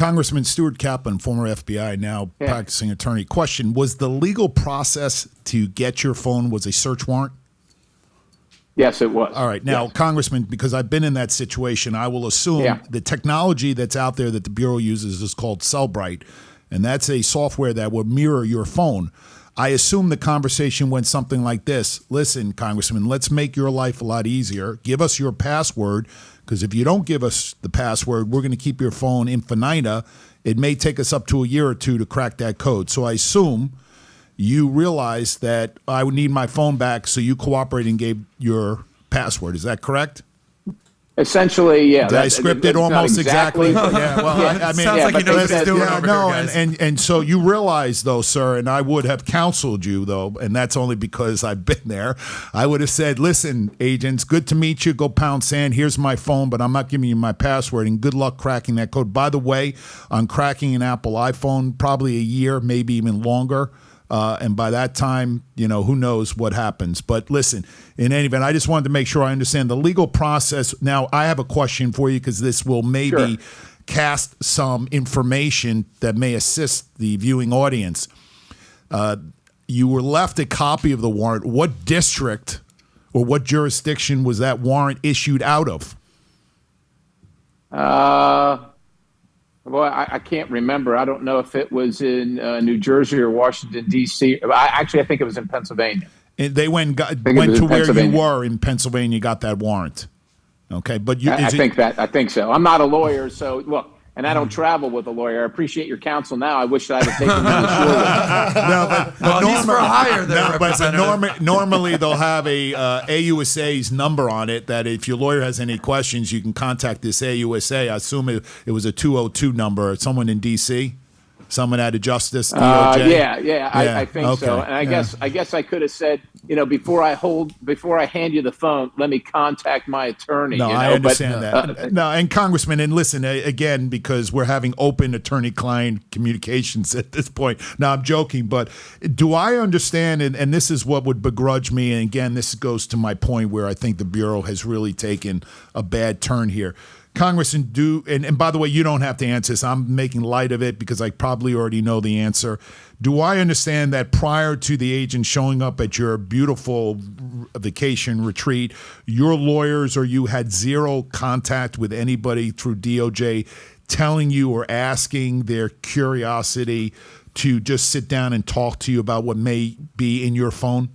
Congressman Stuart Kaplan, former FBI, now practicing attorney. Question, was the legal process to get your phone was a search warrant? Yes, it was. All right. Now, Congressman, because I've been in that situation, I will assume the technology that's out there that the Bureau uses is called Cellbrite, and that's a software that will mirror your phone. I assume the conversation went something like this. Listen, Congressman, let's make your life a lot easier. Give us your password, because if you don't give us the password, we're going to keep your phone infinita. It may take us up to a year or two to crack that code. So I assume you realized that I would need my phone back, so you cooperated and gave your password. Is that correct? Essentially, yeah. Did I script it almost exactly? Yeah, well, I mean, sounds like you know what he's doing over here, guys. And so you realize, though, sir, and I would have counseled you, though, and that's only because I've been there. I would have said, listen, agents, good to meet you. Go pound sand. Here's my phone, but I'm not giving you my password, and good luck cracking that code. By the way, I'm cracking an Apple iPhone probably a year, maybe even longer. And by that time, you know, who knows what happens. But listen, in any event, I just wanted to make sure I understand the legal process. Now, I have a question for you, because this will maybe cast some information that may assist the viewing audience. You were left a copy of the warrant. What district or what jurisdiction was that warrant issued out of? Well, I can't remember. I don't know if it was in New Jersey or Washington, D.C. I think it was in Pennsylvania. And they went to where you were in Pennsylvania, got that warrant. Okay, but I think so. I'm not a lawyer, so look, and I don't travel with a lawyer. I appreciate your counsel now. I wish I had taken he's for hire there, but normally they'll have a AUSA's number on it, that if your lawyer has any questions, you can contact this AUSA. I assume it was a 202 number. Someone in D.C.? Someone out of Justice, DOJ? I think so. And I guess I could have said, you know, before I hand you the phone, let me contact my attorney. No, you know? I understand that. No, and Congressman, and listen, again, because we're having open attorney-client communications at this point. Now, I'm joking, but do I understand, and this is what would begrudge me, and again, this goes to my point where I think the Bureau has really taken a bad turn here. Congressman, and by the way, you don't have to answer this. I'm making light of it because I probably already know the answer. Do I understand that prior to the agent showing up at your beautiful vacation retreat, your lawyers or you had zero contact with anybody through DOJ telling you or asking their curiosity to just sit down and talk to you about what may be in your phone?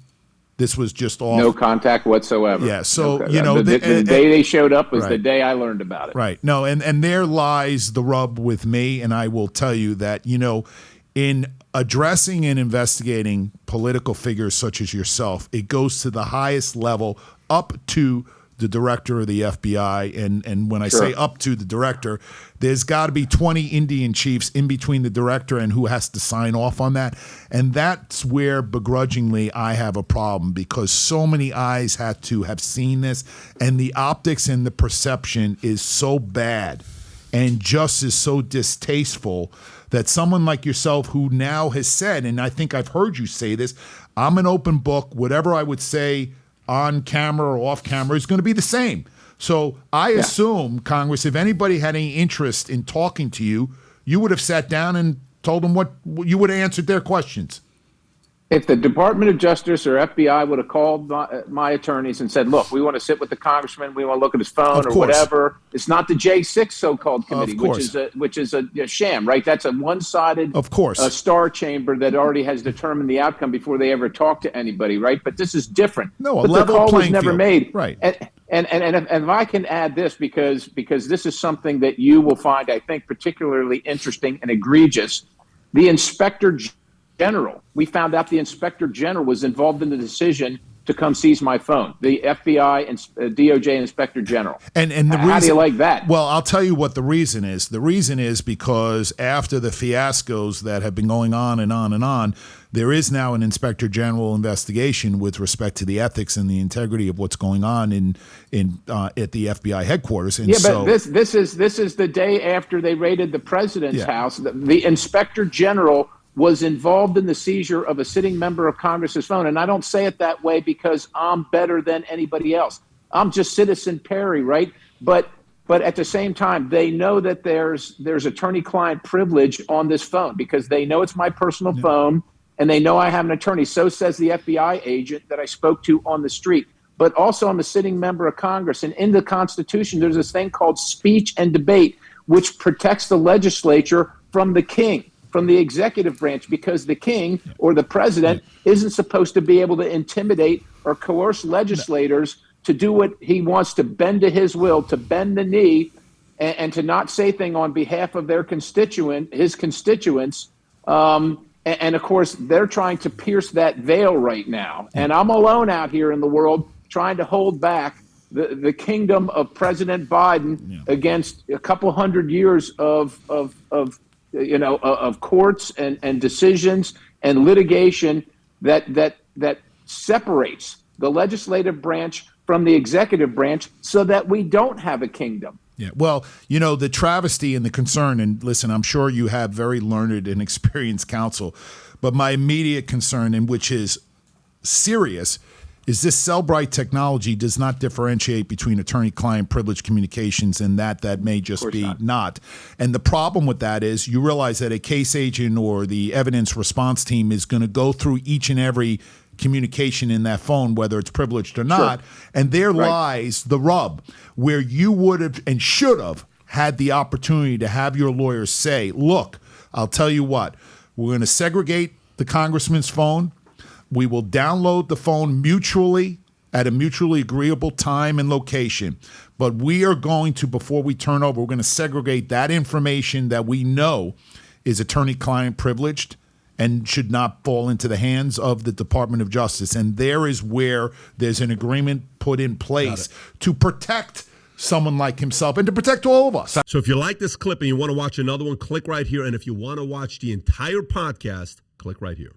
This was just off. No contact whatsoever. Yeah, so, you know. The day they showed up was the day I learned about it. Right. No, and there lies the rub with me, and I will tell you that, you know, in addressing and investigating political figures such as yourself, it goes to the highest level up to the director of the FBI. And when I say up to the director, there's got to be 20 Indian chiefs in between the director and who has to sign off on that. And that's where begrudgingly I have a problem, because so many eyes had to have seen this, and the optics and the perception is so bad and just is so distasteful that someone like yourself, who now has said, and I think I've heard you say this, I'm an open book, whatever I would say on camera or off camera is going to be the same. So I assume, Congress, if anybody had any interest in talking to you, you would have sat down and told them what you would have answered their questions. If the Department of Justice or FBI would have called my attorneys and said, look, we want to sit with the congressman, we want to look at his phone or whatever. It's not the J6 so-called committee, which is a sham, right? That's a one-sided star chamber that already has determined the outcome before they ever talk to anybody, right? But this is different. No, but the call was never made. Right. And if I can add this, because this is something that you will find, I think, particularly interesting and egregious, the Inspector General. We found out the Inspector General was involved in the decision to come seize my phone. The FBI and DOJ Inspector General. And the reason, how do you like that? Well, I'll tell you what the reason is. The reason is because after the fiascos that have been going on and on and on, there is now an Inspector General investigation with respect to the ethics and the integrity of what's going on at the FBI headquarters. And but this is the day after they raided the president's house. The Inspector General was involved in the seizure of a sitting member of Congress's phone. And I don't say it that way because I'm better than anybody else. I'm just Citizen Perry, right? But But at the same time, they know that there's attorney-client privilege on this phone because they know it's my personal phone, and they know I have an attorney. So says the FBI agent that I spoke to on the street. But also, I'm a sitting member of Congress, and in the Constitution, there's this thing called speech and debate, which protects the legislature from the king, from the executive branch, because the king or the president isn't supposed to be able to intimidate or coerce legislators to do what he wants, to bend to his will, to bend the knee, and to not say things on behalf of his constituents. And of course, they're trying to pierce that veil right now. And I'm alone out here in the world trying to hold back the kingdom of President Biden against a couple hundred years of courts and decisions and litigation that separates the legislative branch from the executive branch so that we don't have a kingdom. Yeah, well, the travesty and the concern, and listen, I'm sure you have very learned and experienced counsel, but my immediate concern, and which is serious, is this Cellbrite technology does not differentiate between attorney-client privilege communications and that may just be not. And the problem with that is you realize that a case agent or the evidence response team is going to go through each and every communication in that phone, whether it's privileged or not. And there lies the rub, where you would have and should have had the opportunity to have your lawyers say, look, I'll tell you what, we're going to segregate the congressman's phone. We will download the phone mutually at a mutually agreeable time and location. But we are going to, before we turn over, we're going to segregate that information that we know is attorney-client privileged and should not fall into the hands of the Department of Justice. And there is where there's an agreement put in place to protect someone like himself and to protect all of us. So if you like this clip and you want to watch another one, click right here. And if you want to watch the entire podcast, click right here.